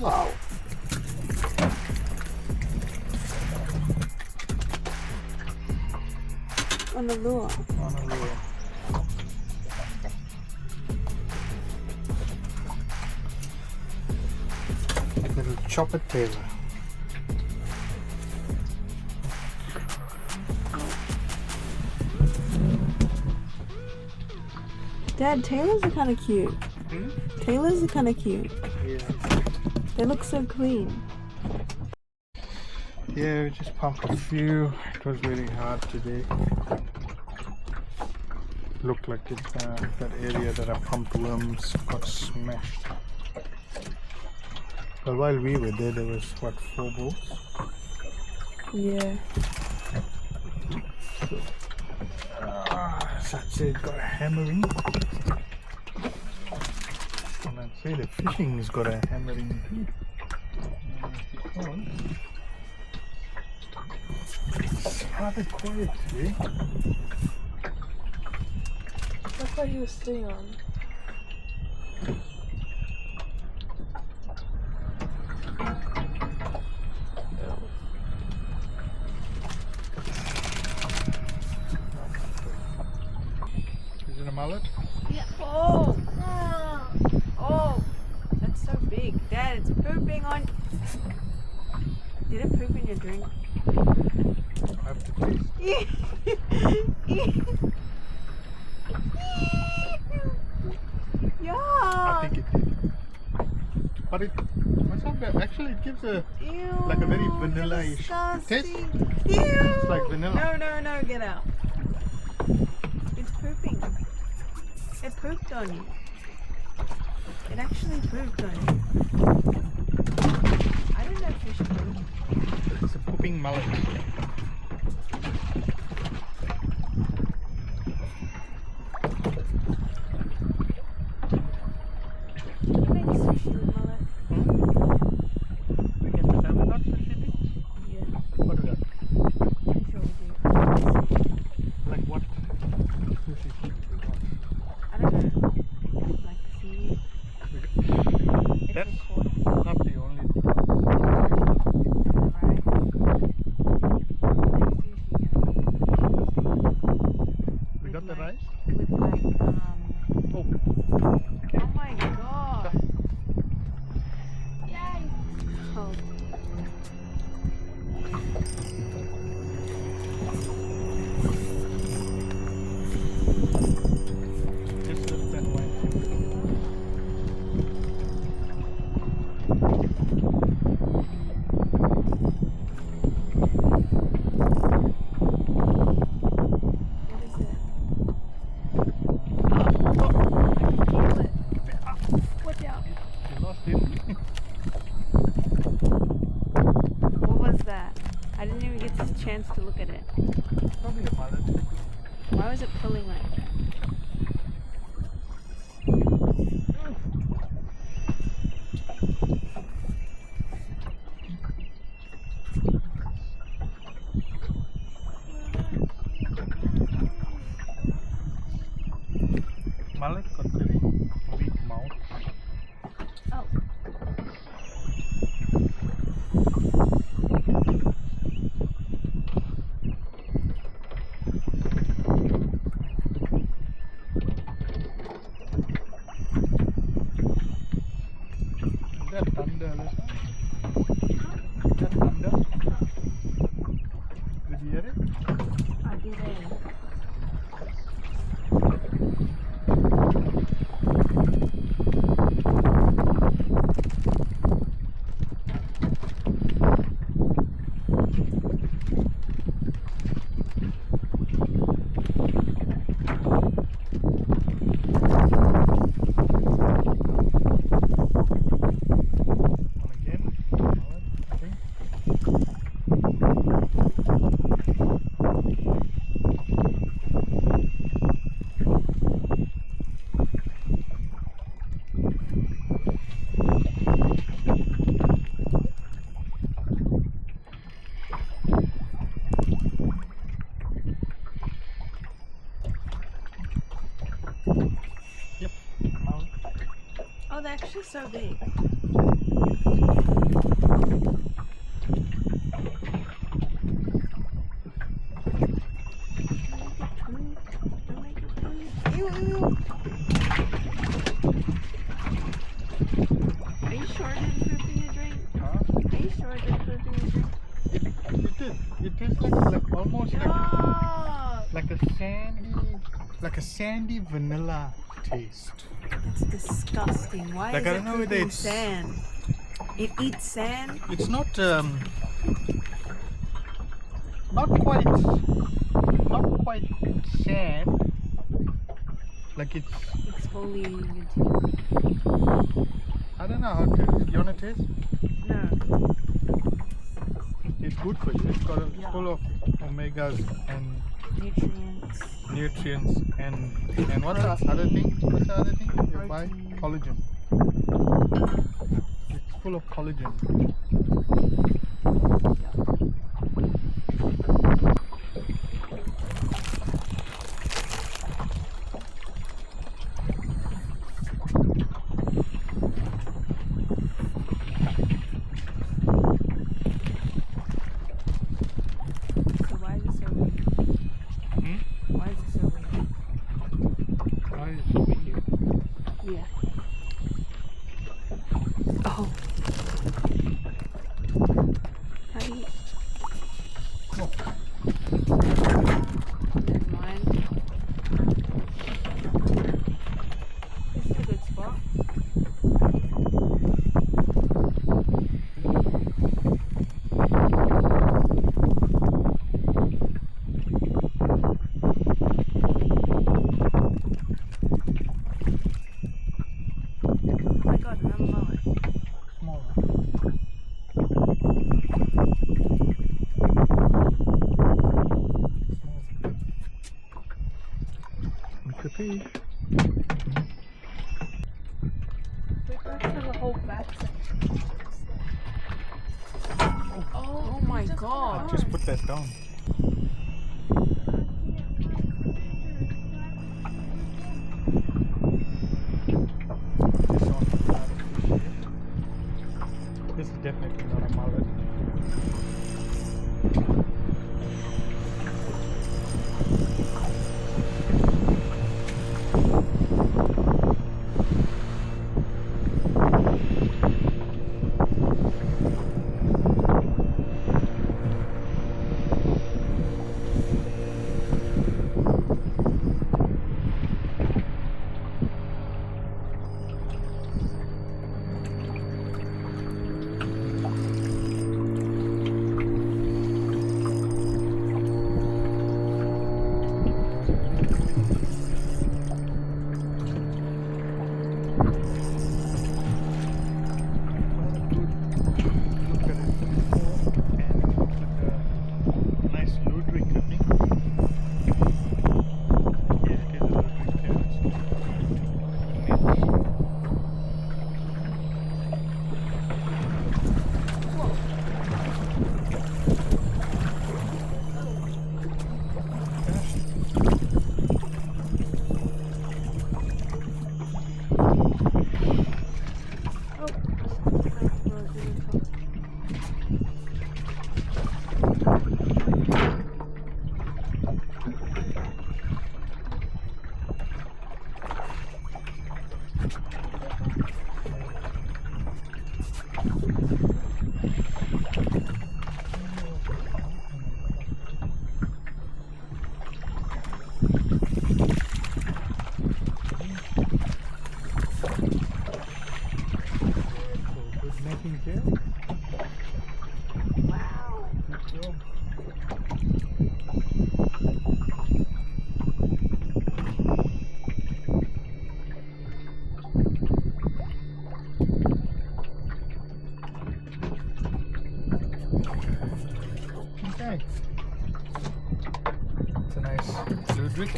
Wow. On the lure. On a lure. Like a little chopper tail. Dad, tailors are kind of cute. Tailors are kind of cute. Yeah. They look so clean. Yeah, we just pumped a few. It was really hard today. Looked like it, that area that I pumped worms got smashed. But while we were there, there was what, 4 bulls? Yeah. Satse got a hammering. And I'd say the fishing's got a hammering too. It's rather quiet today. That's what he was sitting on. Is it a mullet? Yeah. Oh! Oh! That's so big. Dad, it's pooping on... Did it poop in your drink? I have to taste. Yeah. I think it did. But it's not bad. Actually, it gives a Ew, like a very vanilla-ish taste. disgusting. It's Ew. like vanilla. No, get out. It's pooping. It pooped on you. It actually pooped on you. I don't know fish poop. It's a pooping mullet. You make sushi with mullet. We get the salmon not sashimi? Yeah, What do we got? I'm sure we do. Like what sushi we got? I don't know. Like seaweed. That's It's called. not the only thing. We got the rice? With like, Oh, oh my god. Yay. Oh. this is that wine. What is it? I can feel it. Watch out. You lost it. What was that? I didn't even get the chance to look at it. Probably a mullet. Why was it pulling like that? Mullet got very weak mouth. Oh. That thunder? Did you hear it? I didn't. One again. Mullet, I think. Yep. Mullet. Oh, they're actually so big. Don't make it poop. Ew, ew. Are you sure it didn't poop in your drink? Huh? Are you sure it didn't poop in your drink? It is. It tastes like almost Oh, like a sandy vanilla taste. that's disgusting. Why Like, is I it don't know whether pooping it's- sand? It eats sand? It's not quite sand. Like it's, Exfoliating your teeth. I don't know how to. You wanna taste? No. It's good for you. It's got Yeah. full of omegas and Nutrients. and what's the other thing? What's the other thing you buy? Protein. Collagen. It's full of collagen. So why is it so weird? Hmm? Why is it so weird? Why is it so windy? Yeah. Oh. How do you... Oh. Never mind. This is a good spot. Oh my god, another mullet. Small. It's a fish. Wait, let's have a whole back section. Oh my god. Just put that down. This is definitely not a mullet. Okay. It's a nice Ludwig.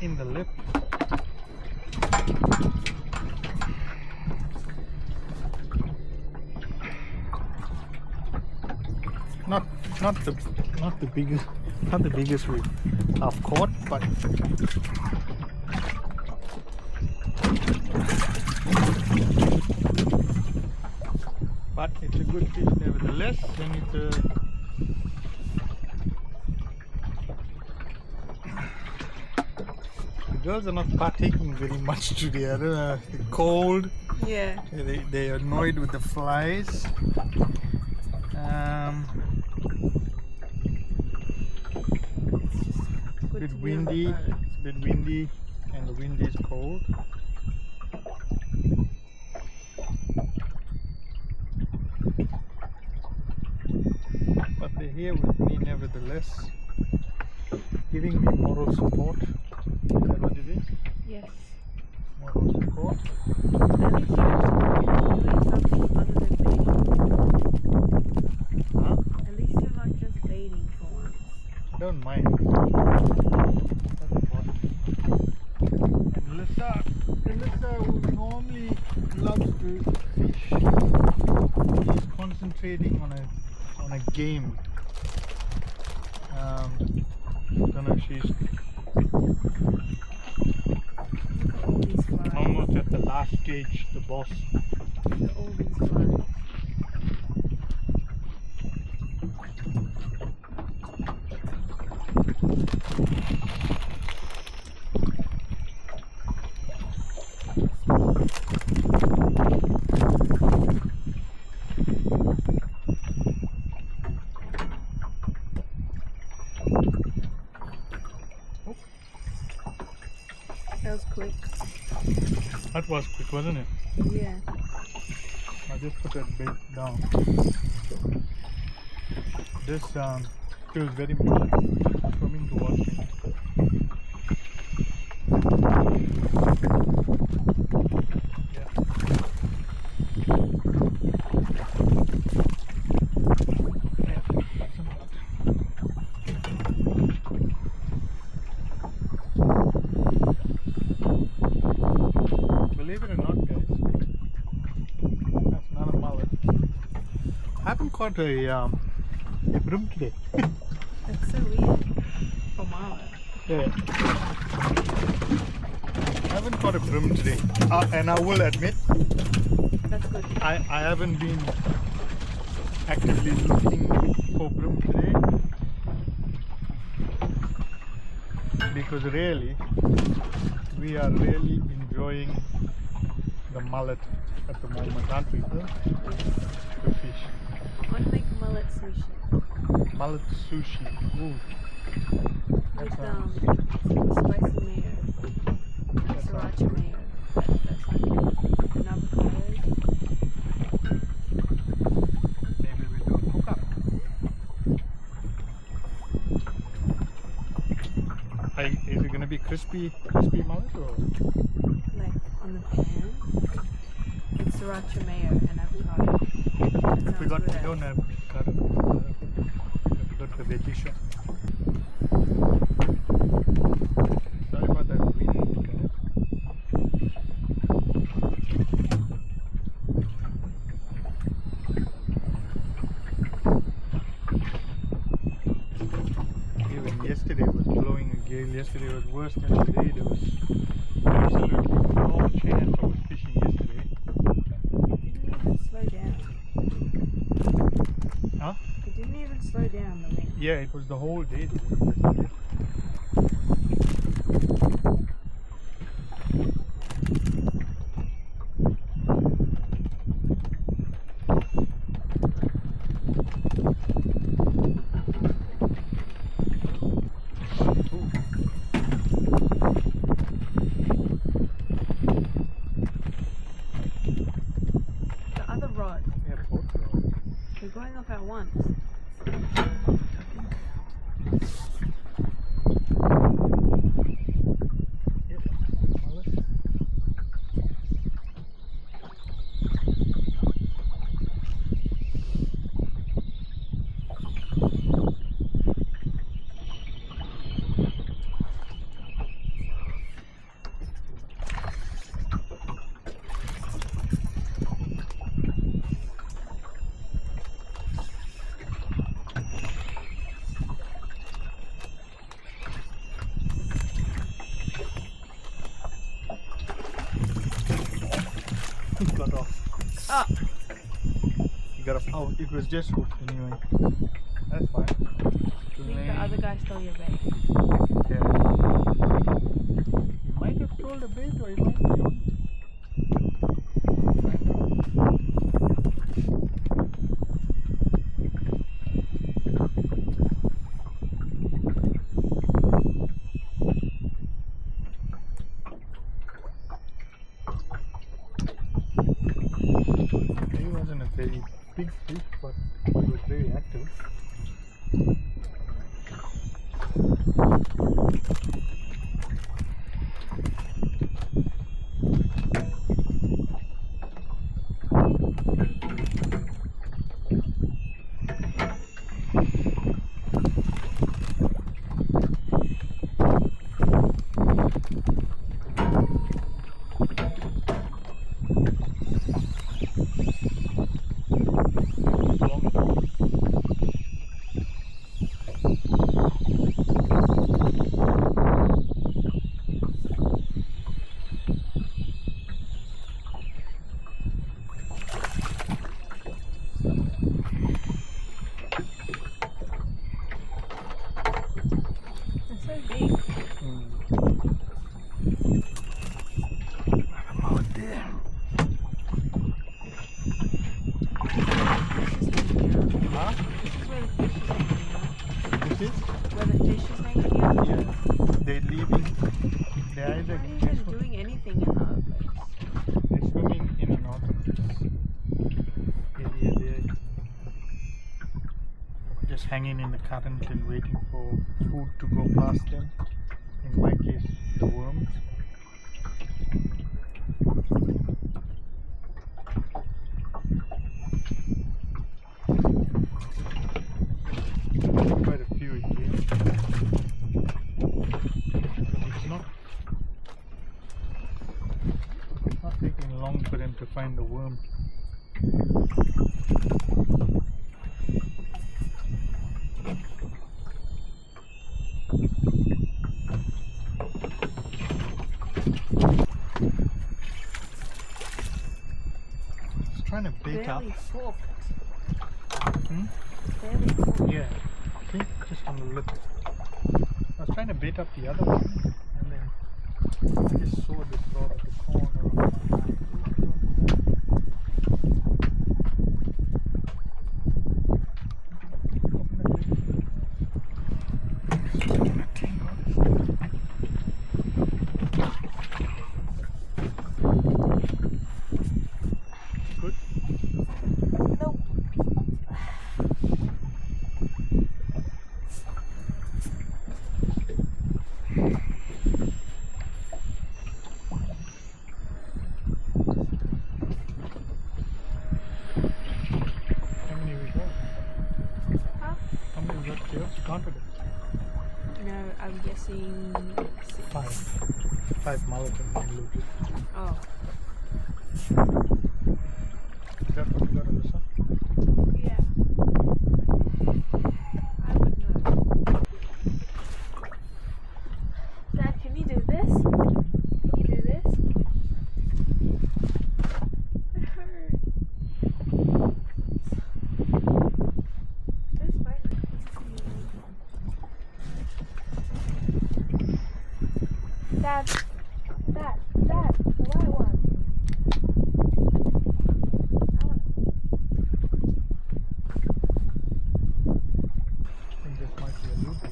In the lip. Not the biggest I've caught, but it's a good fish nevertheless, and it's a the girls are not partaking very much today. I don't know, it's cold. Yeah. They're annoyed with the flies. It's a bit windy. It's a bit windy, and the wind is cold. But they're here with me nevertheless, giving me moral support. Is that what it is? Yes. Moral support. At least you're doing something other than baiting. Huh? At least you're not just baiting for once. I don't mind. Doesn't bother me. And Alyssa, who normally loves to fish, is concentrating on a game. Don't know if she's All these flies. almost at the last stage, the boss. Look at all these flies. That was quick. That was quick, wasn't it? Yeah. I just put that bait down. This feels very much like swimming towards me. Yeah. Believe it or not, guys, that's not a mullet. I haven't caught a broom today. That's so weird. For Marlo. Yeah. I haven't caught a broom today. And I will admit, That's good. I haven't been actively looking for broom today. Because really, we are really enjoying the mullet at the moment, aren't we? Huh? The fish. I want to make mullet sushi. Mullet sushi. Ooh. With That's spicy mayo. Sriracha mayo. That's like it. And avocados. maybe we do a cook up. Is it gonna be crispy mullet or? Like on the pan. With sriracha mayo and avocado. That We sounds good. don't have avocado. We got the veggie shop. Sorry about that wind, guys. Even yesterday was blowing a gale. Yesterday was worse than today. There was absolutely no chance I was fishing yesterday. It didn't even slow down. Huh? It didn't even slow down the wind. Yeah, it was the whole day. The wind yesterday. The other rod. Yeah, both rods. They're going off at once. Yep. Mullet. Got off. Oh, You got a. Oh, it was just hooked anyway. That's fine. I think the other guy stole your bait. Yeah. He might have told a bait or he might be on. Find out. He wasn't a very big fish, but he was very active. It's so big. Out there. Huh? This is where the fish is hanging out. This is? Where the fish is hanging out. Yeah. They're leaving. They're They're either not even doing anything in the other place. they're swimming in and out of this area there. Just hanging in the current and waiting for food to go past them. In my case, the worms. Quite a few in here. It's not taking long for them to find the worm. It's trying to bait up. Barely forked. Hmm? Barely forked. Yeah, see, just on the lip. I was trying to bait up the other one, and then I just saw this rod at the corner of my eye. Good. Nope. How many we got? Huh? How many we got here? Counted it. No, I'm guessing 6. 5. 5 mullet and 1 lupin. Oh, Is that what you got on the side? yeah. I would know. Dad, can you do this? Can you do this? It hurts. It's fine. Dad, the white one. I want I think this might be a lupin.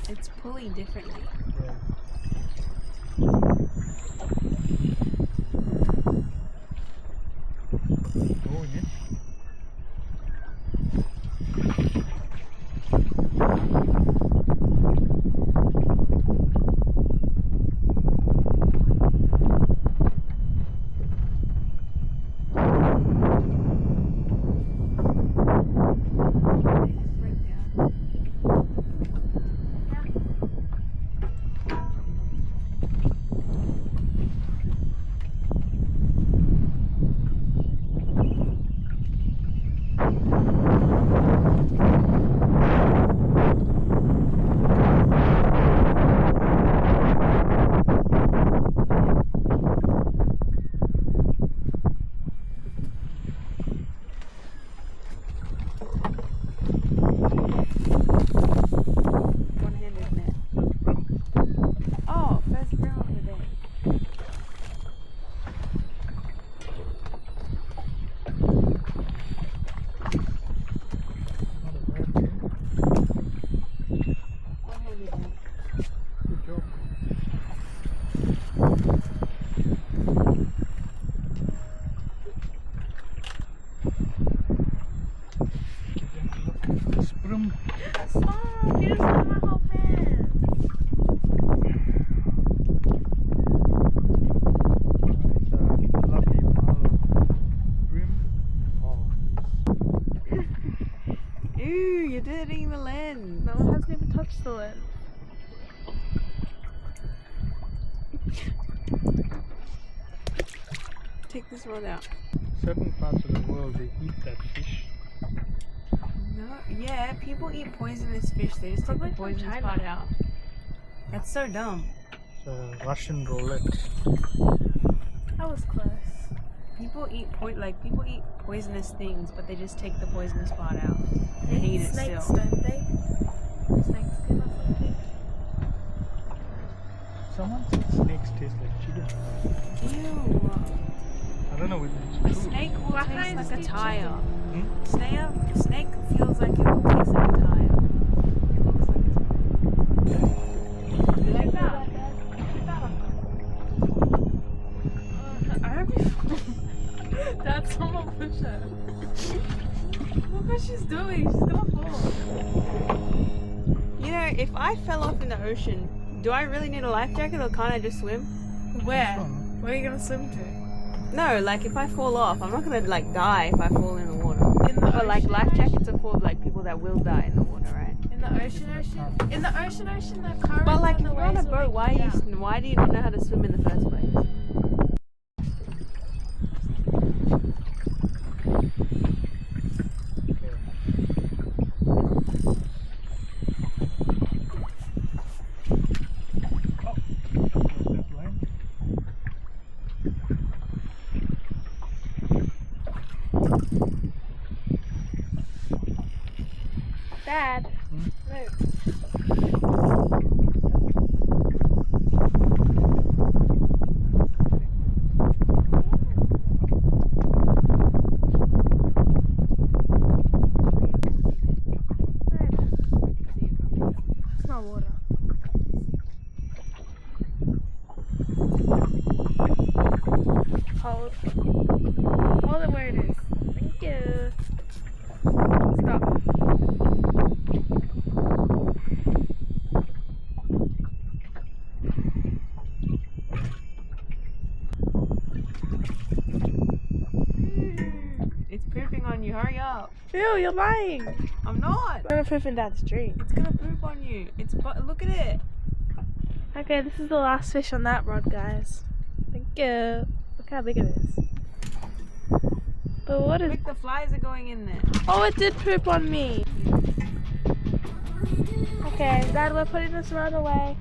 It's pulling differently. Yeah. Going in. Right there. Yeah. dirtying the lens. No one hasn't even touched the lens. Take this one out. Certain parts of the world they eat that fish. No, yeah, people eat poisonous fish. They just take the Probably from poisonous China. part out. That's so dumb. It's a Russian roulette. That was close. People eat poisonous things, but they just take the poisonous part out They and eat eat it snakes, still. don't they? Snake skin or something. Someone said snakes taste like chicken. Ew. I don't know if A it's true. snake will Why taste can't like you a eat tire. Hmm? Snake feels like it will taste like a tire. It looks like a tire. You like that? I hope you Dad, someone push her. Look what she's doing. She's gonna fall. You know, if I fell off in the ocean, do I really need a life jacket or can't I just swim? Where? This one. Where are you gonna swim to? No, like if I fall off, I'm not gonna like die if I fall in the water. In the But like ocean, life jackets are for like people that will die in the water, right? In the ocean? In the ocean, the current But like if and the you're on a waves will boat, make why you down. why do you not know how to swim in the first place? That line. Dad. Hmm? No. It's not water. Hold. Hold it where it is. Thank you. Stop. It's pooping on you. Hurry up. Ew, you're lying. I'm not. I'm gonna poop in Dad's drink. It's gonna poop on you. Look at it. Okay, this is the last fish on that rod, guys. Thank you. Look how big it is. But what is... Look, the flies are going in there. Oh, it did poop on me. Okay, Dad, we're putting this rod away.